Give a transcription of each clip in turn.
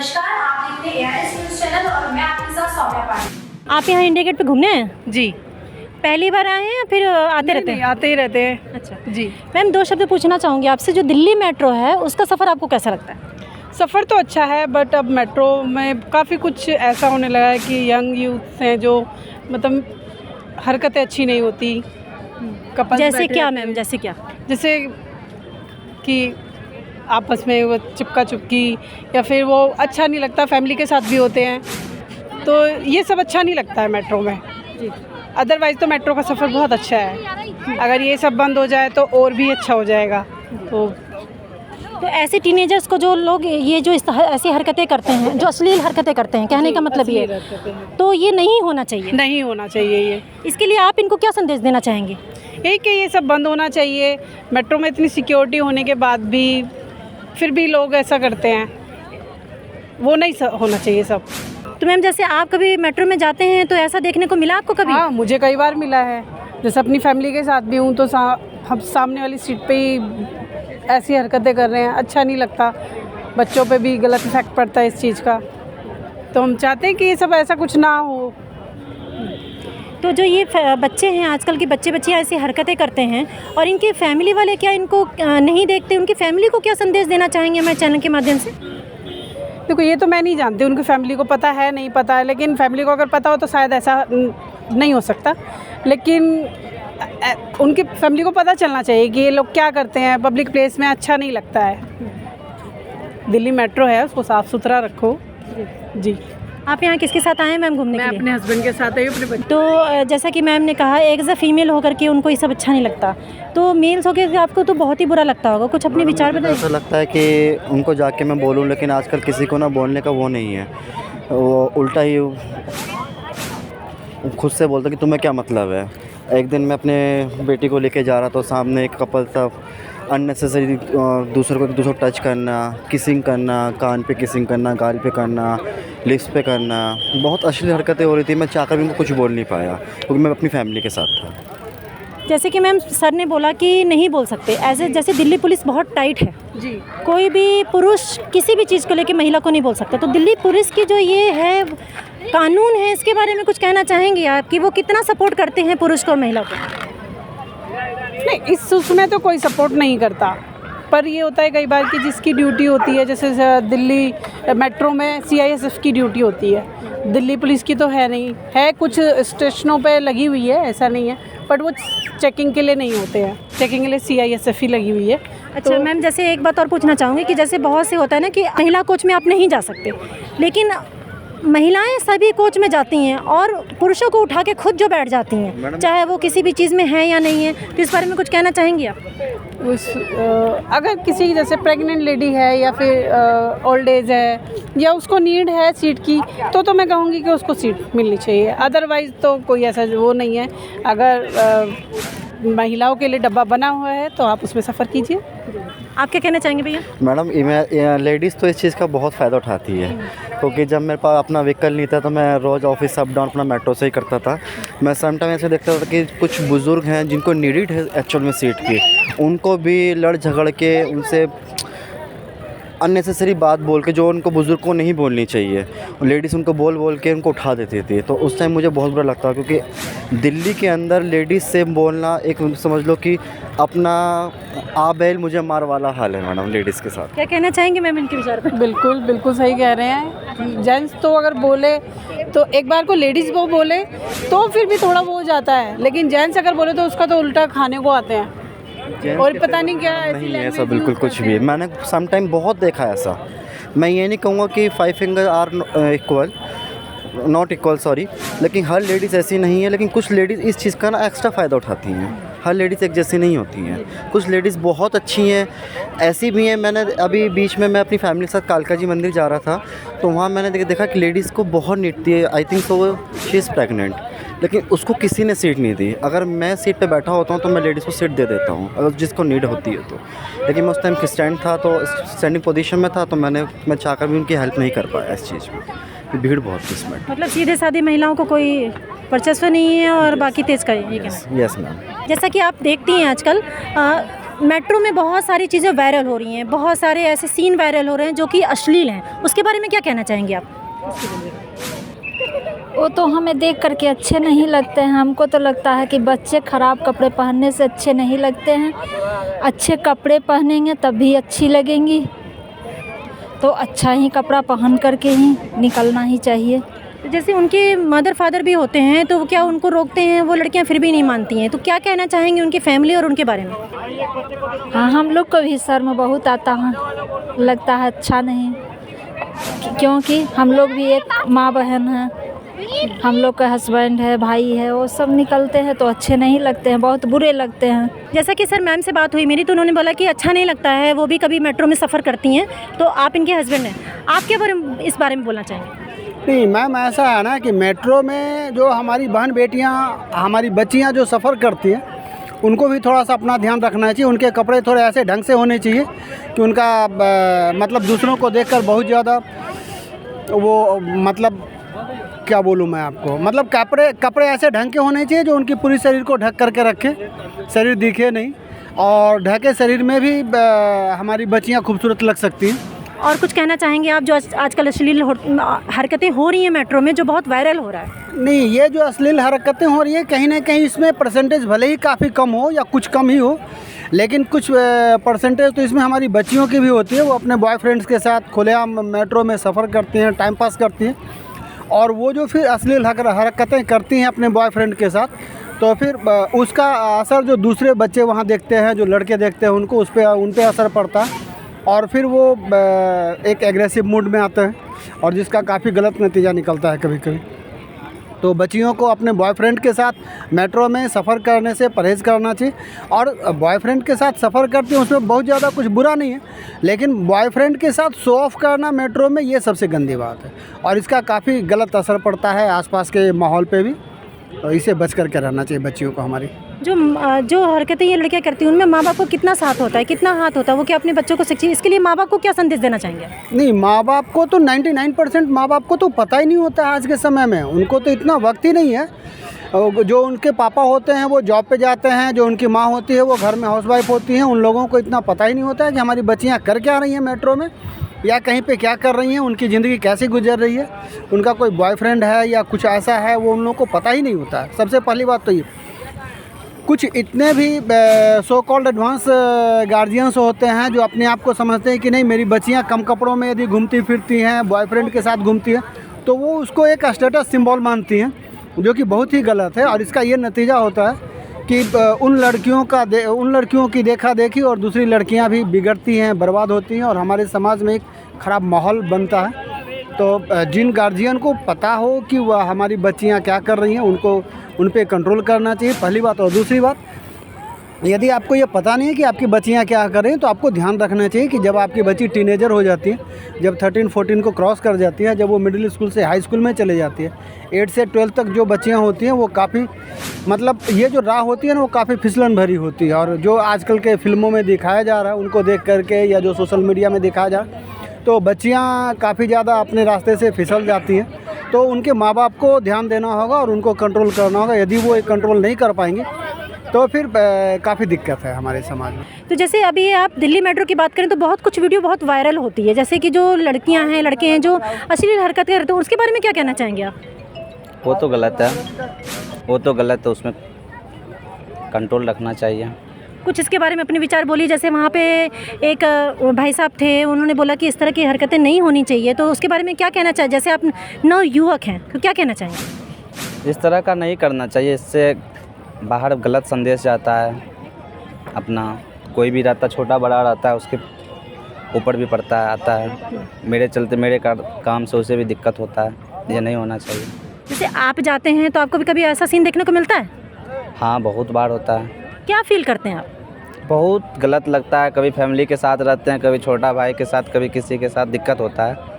नमस्कार, आप देखते हैं ARS न्यूज़ चैनल और मैं आपके साथ सौम्या पाटिल। आप यहाँ इंडिया गेट पे घूमने हैं? जी पहली बार आए हैं या फिर आते रहते हैं? आते ही रहते हैं। अच्छा जी, मैम, दो शब्द पूछना चाहूँगी आपसे, जो दिल्ली मेट्रो है उसका सफ़र आपको कैसा लगता है? सफ़र तो अच्छा है, बट अब मेट्रो में काफ़ी कुछ ऐसा होने लगा है कि यंग यूथ हैं जो मतलब हरकतें अच्छी नहीं होती। कपल्स जैसे बैठे क्या रहते मैम, हैं। जैसे क्या? जैसे कि आपस में वो चिपका चुपकी, या फिर वो अच्छा नहीं लगता, फैमिली के साथ भी होते हैं, तो ये सब अच्छा नहीं लगता है मेट्रो में। जी। अदरवाइज़ तो मेट्रो का सफ़र बहुत अच्छा है। अगर ये सब बंद हो जाए तो और भी अच्छा हो जाएगा। तो ऐसे टीनेजर्स को जो लोग ये जो ऐसी हरकतें करते हैं, जो अश्लील हरकतें करते हैं, कहने का मतलब ये है, तो ये नहीं होना चाहिए। नहीं होना चाहिए ये। इसके लिए आप इनको क्या संदेश देना चाहेंगे? यही कि ये सब बंद होना चाहिए। मेट्रो में इतनी सिक्योरिटी होने के बाद भी फिर भी लोग ऐसा करते हैं, वो नहीं होना चाहिए सब। तो मैम, जैसे आप कभी मेट्रो में जाते हैं तो ऐसा देखने को मिला आपको कभी? हाँ, मुझे कई बार मिला है। जैसे अपनी फैमिली के साथ भी हूँ तो हम सामने वाली सीट पे ही ऐसी हरकतें कर रहे हैं, अच्छा नहीं लगता। बच्चों पे भी गलत इफेक्ट पड़ता है इस चीज़ का, तो हम चाहते हैं कि ये सब ऐसा कुछ ना हो। तो जो ये बच्चे हैं, आजकल के बच्चियाँ ऐसी हरकतें करते हैं और इनके फैमिली वाले क्या इनको नहीं देखते? उनकी फैमिली को क्या संदेश देना चाहेंगे हमारे चैनल के माध्यम से? देखो, ये तो मैं नहीं जानती उनकी फैमिली को पता है नहीं पता है, लेकिन फैमिली को अगर पता हो तो शायद ऐसा नहीं हो सकता। लेकिन उनकी फैमिली को पता चलना चाहिए कि ये लोग क्या करते हैं पब्लिक प्लेस में, अच्छा नहीं लगता है। दिल्ली मेट्रो है, उसको साफ़ सुथरा रखो। जी। आप यहाँ किसके साथ आए हैं मैम घूमने के लिए? अपने हस्बैंड के साथ आई हूँ, अपने बच्चे। तो जैसा कि मैम ने कहा, एक एज अ फीमेल होकर के उनको ये सब अच्छा नहीं लगता, तो मेल्स होकर आपको तो बहुत ही बुरा लगता होगा। कुछ अपने विचार बताइए। ऐसा लगता है कि उनको जाके मैं बोलूं, लेकिन आजकल किसी को ना बोलने का वो नहीं है, वो उल्टा ही खुद से बोलता कि तुम्हें क्या मतलब है। एक दिन मैं अपने बेटी को लेके जा रहा था, सामने एक कपल था, अननेसेसरी दूसरे को टच करना, किसिंग करना, कान पे किसिंग करना, गाल पे करना, लिप्स पे करना, बहुत अश्लील हरकतें हो रही थी। मैं चाहकर भी उनको कुछ बोल नहीं पाया क्योंकि मैं अपनी फैमिली के साथ था। जैसे कि मैम सर ने बोला कि नहीं बोल सकते, ऐसे जैसे दिल्ली पुलिस बहुत टाइट है, जी। कोई भी पुरुष किसी भी चीज़ को लेके महिला को नहीं बोल सकता, तो दिल्ली पुलिस की जो ये है कानून है, इसके बारे में कुछ कहना चाहेंगे आप कि वो कितना सपोर्ट करते हैं पुरुष को और महिला को? नहीं, इस उसमें तो कोई सपोर्ट नहीं करता, पर ये होता है कई बार कि जिसकी ड्यूटी होती है, जैसे दिल्ली मेट्रो में CISF की ड्यूटी होती है, दिल्ली पुलिस की तो है नहीं है। कुछ स्टेशनों पे लगी हुई है, ऐसा नहीं है, बट वो चेकिंग के लिए नहीं होते हैं। चेकिंग के लिए CISF ही लगी हुई है। अच्छा तो मैम, जैसे एक बात और पूछना चाहूँगी कि जैसे बहुत से होता है ना कि महिला कोच में आप नहीं जा सकते, लेकिन महिलाएं सभी कोच में जाती हैं और पुरुषों को उठा के खुद जो बैठ जाती हैं, चाहे वो किसी भी चीज़ में है या नहीं है, तो इस बारे में कुछ कहना चाहेंगी आप? अगर किसी जैसे प्रेग्नेंट लेडी है या फिर ओल्ड एज है या उसको नीड है सीट की, तो मैं कहूँगी कि उसको सीट मिलनी चाहिए। अदरवाइज़ तो कोई ऐसा वो नहीं है। अगर महिलाओं के लिए डब्बा बना हुआ है तो आप उसमें सफ़र कीजिए। आप क्या कहना चाहेंगे भैया? मैडम, लेडीज़ तो इस चीज़ का बहुत फ़ायदा उठाती है, क्योंकि जब मेरे पास अपना व्हीकल नहीं था तो मैं रोज़ ऑफिस अप डाउन अपना मेट्रो से ही करता था। मैं समटाइम ऐसे देखता था कि कुछ बुज़ुर्ग हैं जिनको नीडेड है एक्चुअल में सीट की, उनको भी लड़ झगड़ के उनसे अननेसेसरी बात बोल के, जो उनको बुज़ुर्ग को नहीं बोलनी चाहिए, लेडीज़ उनको बोल के उनको उठा देती थी। तो उस टाइम मुझे बहुत बुरा लगता, क्योंकि दिल्ली के अंदर लेडीज़ से बोलना एक समझ लो कि अपना आ बैल मुझे मार वाला हाल है मैडम लेडीज़ के साथ। क्या कहना चाहेंगे मैम इनके विचार पर? बिल्कुल सही कह रहे हैं। जेंट्स तो अगर बोले तो एक बार को लेडीज़ वो बोले तो फिर भी थोड़ा वो हो जाता है, लेकिन जेंट्स अगर बोले तो उसका तो उल्टा खाने को आते हैं और पता नहीं क्या नहीं है ऐसा बिल्कुल कुछ भी। मैंने सम टाइम बहुत देखा है ऐसा। मैं ये नहीं कहूँगा कि 5 finger are not equal, sorry, लेकिन हर लेडीज़ ऐसी नहीं है। लेकिन कुछ लेडीज़ इस चीज़ का ना एक्स्ट्रा फ़ायदा उठाती हैं। हर लेडीज़ एक जैसी नहीं होती हैं। कुछ लेडीज़ बहुत अच्छी हैं, ऐसी भी हैं। मैंने अभी बीच में मैं अपनी फैमिली के साथ कालका जी मंदिर जा रहा था, तो वहाँ मैंने देखा कि लेडीज़ को बहुत नीडती है। I think so she is pregnant, लेकिन उसको किसी ने सीट नहीं दी। अगर मैं सीट पे बैठा होता हूँ तो मैं लेडीज़ को सीट दे देता हूँ अगर जिसको नीड होती है तो। लेकिन मैं उस टाइम स्टैंड था, तो स्टैंडिंग पोजीशन में था, तो मैं चाहकर भी उनकी हेल्प नहीं कर पाया इस चीज़ में। भीड़ बहुत थी इसमें। मतलब सीधे साधे महिलाओं को कोई वर्चस्व नहीं है और बाकी तेज का है, ये क्या? Yes ma'am. जैसा कि आप देखती हैं आजकल मेट्रो में बहुत सारी चीज़ें वायरल हो रही हैं, बहुत सारे ऐसे सीन वायरल हो रहे हैं जो कि अश्लील हैं, उसके बारे में क्या कहना चाहेंगे आप? वो तो हमें देख करके अच्छे नहीं लगते हैं। हमको तो लगता है कि बच्चे ख़राब कपड़े पहनने से अच्छे नहीं लगते हैं। अच्छे कपड़े पहनेंगे तभी अच्छी लगेंगी, तो अच्छा ही कपड़ा पहन करके ही निकलना ही चाहिए। जैसे उनके मदर फादर भी होते हैं तो क्या उनको रोकते हैं, वो लड़कियां फिर भी नहीं मानती हैं, तो क्या कहना चाहेंगे उनकी फैमिली और उनके बारे में? हाँ, हम लोग को भी शर्म बहुत आता है, लगता है अच्छा नहीं, क्योंकि हम लोग भी एक माँ बहन हैं, हम लोग का हस्बैंड है, भाई है, वो सब निकलते हैं तो अच्छे नहीं लगते हैं, बहुत बुरे लगते हैं। जैसा कि सर मैम से बात हुई मेरी, तो उन्होंने बोला कि अच्छा नहीं लगता है, वो भी कभी मेट्रो में सफ़र करती हैं, तो आप इनके हस्बैंड हैं, आप क्या इस बारे में बोलना चाहेंगे? नहीं मैम, ऐसा है ना कि मेट्रो में जो हमारी बहन बेटियां, हमारी बच्चियां जो सफ़र करती हैं, उनको भी थोड़ा सा अपना ध्यान रखना चाहिए। उनके कपड़े थोड़े ऐसे ढंग से होने चाहिए कि उनका मतलब दूसरों को देखकर बहुत ज़्यादा वो मतलब क्या बोलूँ मैं आपको, मतलब कपड़े ऐसे ढंग के होने चाहिए जो उनकी पूरी शरीर को ढक करके रखे, शरीर दिखे नहीं, और ढके शरीर में भी हमारी बच्चियाँ खूबसूरत लग सकती हैं। और कुछ कहना चाहेंगे आप जो आजकल अश्लील हरकतें हो रही हैं मेट्रो में, जो बहुत वायरल हो रहा है? नहीं, ये जो अश्लील हरकतें हो रही हैं, कहीं ना कहीं इसमें परसेंटेज भले ही काफ़ी कम हो या कुछ कम ही हो, लेकिन कुछ परसेंटेज तो इसमें हमारी बच्चियों की भी होती है। वो अपने बॉयफ्रेंड्स के साथ खुलेआम मेट्रो में सफ़र करती हैं, टाइम पास करती हैं, और वो जो फिर अश्लील हरकतें करती हैं अपने बॉयफ्रेंड के साथ, तो फिर उसका असर जो दूसरे बच्चे वहाँ देखते हैं, जो लड़के देखते हैं, उनको उन पर असर पड़ता है, और फिर वो एक एग्रेसिव मूड में आते हैं, और जिसका काफ़ी गलत नतीजा निकलता है कभी कभी। तो बच्चियों को अपने बॉयफ्रेंड के साथ मेट्रो में सफ़र करने से परहेज़ करना चाहिए। और बॉयफ्रेंड के साथ सफ़र करती हैं उसमें बहुत ज़्यादा कुछ बुरा नहीं है, लेकिन बॉयफ्रेंड के साथ शो ऑफ करना मेट्रो में, ये सबसे गंदी बात है, और इसका काफ़ी गलत असर पड़ता है आसपास के माहौल पे भी, तो इसे बच करके रहना चाहिए बच्चियों को। हमारी जो हरकतें ये लड़कियां करती हैं, उनमें माँ बाप को कितना साथ होता है, कितना हाथ होता है, वो क्या अपने बच्चों को शिक्षित, इसके लिए माँ बाप को क्या संदेश देना चाहेंगे? नहीं, माँ बाप को तो 99% माँ बाप को तो पता ही नहीं होता है आज के समय में, उनको तो इतना वक्त ही नहीं है। जो उनके पापा होते हैं वो जॉब पे जाते हैं, जो उनकी माँ होती है वो घर में हाउसवाइफ होती हैं, उन लोगों को इतना पता ही नहीं होता है कि हमारी बच्चियाँ कर क्या रही हैं मेट्रो में, या कहीं पे क्या कर रही हैं, उनकी ज़िंदगी कैसे गुजर रही है, उनका कोई बॉयफ्रेंड है या कुछ ऐसा है, वो उन लोगों को पता ही नहीं होता है। सबसे पहली बात तो ये, कुछ इतने भी सो कॉल्ड एडवांस गार्जियंस होते हैं जो अपने आप को समझते हैं कि नहीं, मेरी बच्चियां कम कपड़ों में यदि घूमती फिरती हैं, बॉयफ्रेंड के साथ घूमती हैं, तो वो उसको एक स्टेटस सिंबल मानती हैं, जो कि बहुत ही गलत है। और इसका ये नतीजा होता है कि उन लड़कियों की देखा देखी और दूसरी लड़कियां भी बिगड़ती हैं, बर्बाद होती हैं, और हमारे समाज में एक ख़राब माहौल बनता है। तो जिन गार्जियन को पता हो कि वह हमारी बच्चियां क्या कर रही हैं, उनको उन पे कंट्रोल करना चाहिए, पहली बात। और दूसरी बात, यदि आपको ये पता नहीं है कि आपकी बच्चियां क्या कर रही हैं, तो आपको ध्यान रखना चाहिए कि जब आपकी बच्ची टीनेजर हो जाती है, जब 13-14 को क्रॉस कर जाती है, जब वो मिडिल स्कूल से हाई स्कूल में चले जाती है, 8 से 12 तक जो बच्चियां होती हैं वो काफ़ी मतलब ये जो राह होती है ना, वो काफ़ी फिसलन भरी होती है। और जो आजकल के फिल्मों में दिखाया जा रहा है, उनको देख करके, या जो सोशल मीडिया में दिखाया जा रहा है, तो बच्चियां काफ़ी ज़्यादा अपने रास्ते से फिसल जाती हैं। तो उनके माँ बाप को ध्यान देना होगा और उनको कंट्रोल करना होगा। यदि वो कंट्रोल नहीं कर पाएंगे तो फिर काफ़ी दिक्कत है हमारे समाज में। तो जैसे अभी आप दिल्ली मेट्रो की बात करें तो बहुत कुछ वीडियो बहुत वायरल होती है, जैसे कि जो लड़कियां हैं, लड़के हैं जो अश्लील हरकत करते हैं, उसके बारे में क्या कहना चाहेंगे आप? वो तो गलत है, वो तो गलत है, उसमें कंट्रोल रखना चाहिए। कुछ इसके बारे में अपने विचार बोलिए। जैसे वहाँ पे एक भाई साहब थे, उन्होंने बोला कि इस तरह की हरकतें नहीं होनी चाहिए, तो उसके बारे में क्या कहना चाहिए? जैसे आप नव युवक हैं तो क्या कहना चाहेंगे? इस तरह का नहीं करना चाहिए, इससे बाहर गलत संदेश जाता है। अपना कोई भी रहता, छोटा बड़ा रहता है, उसके ऊपर भी पड़ता है, आता है। मेरे चलते मेरे काम से उसे भी दिक्कत होता है, ये नहीं होना चाहिए। जैसे आप जाते हैं तो आपको भी कभी ऐसा सीन देखने को मिलता है? हाँ, बहुत बार होता है। क्या फील करते हैं आप? बहुत गलत लगता है। कभी फैमिली के साथ रहते हैं, कभी छोटा भाई के साथ, कभी किसी के साथ, दिक्कत होता है।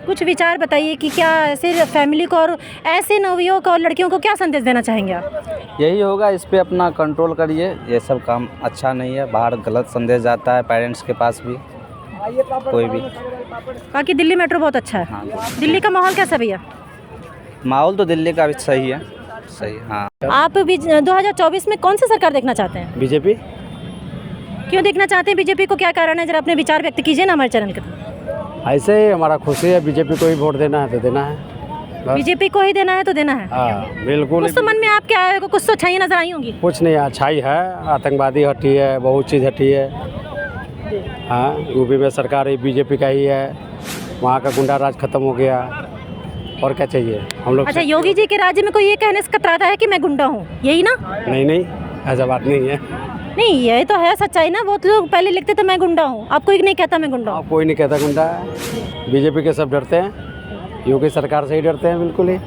कुछ विचार बताइए कि क्या ऐसे फैमिली को और ऐसे नवयुवक और लड़कियों को क्या संदेश देना चाहेंगे आप? यही होगा, इस पे अपना कंट्रोल करिए, ये सब काम अच्छा नहीं है। बाहर गलत संदेश जाता है पेरेंट्स के पास भी, कोई भी। बाकी दिल्ली मेट्रो बहुत अच्छा है। हाँ, दिल्ली का माहौल कैसा भैया? माहौल तो दिल्ली का भी सही है, सही। हाँ, आप भी 2024 में कौन सी सरकार देखना चाहते हैं? बीजेपी। क्यों देखना चाहते हैं बीजेपी को, क्या कारण है? जरा अपने विचार व्यक्त कीजिए ना हमारे चैनल के। ऐसे ही हमारा खुशी है, बीजेपी को ही वोट देना है तो देना है। बीजेपी को ही देना है तो देना है। हाँ बिल्कुल। कुछ तो मन में आपके आए होगा, कुछ तो अच्छाई नजर आई होंगी। कुछ नहीं, अच्छाई है, आतंकवादी हटी है, बहुत चीज़ हटी है। हाँ यूपी में सरकार बीजेपी का ही है, वहाँ का गुंडा राज खत्म हो गया, और क्या चाहिए हम लोग। अच्छा, योगी जी के राज्य में कोई ये कहने से कतराता है कि मैं गुंडा हूँ, यही ना? नहीं ऐसा बात नहीं है। नहीं, ये तो है सच्चाई ना। बहुत लोग पहले लिखते थे मैं गुंडा हूँ, अब कोई नहीं कहता मैं गुंडा हूँ। कोई नहीं कहता गुंडा है, बीजेपी के सब डरते हैं, योगी सरकार से ही डरते हैं बिल्कुल ही।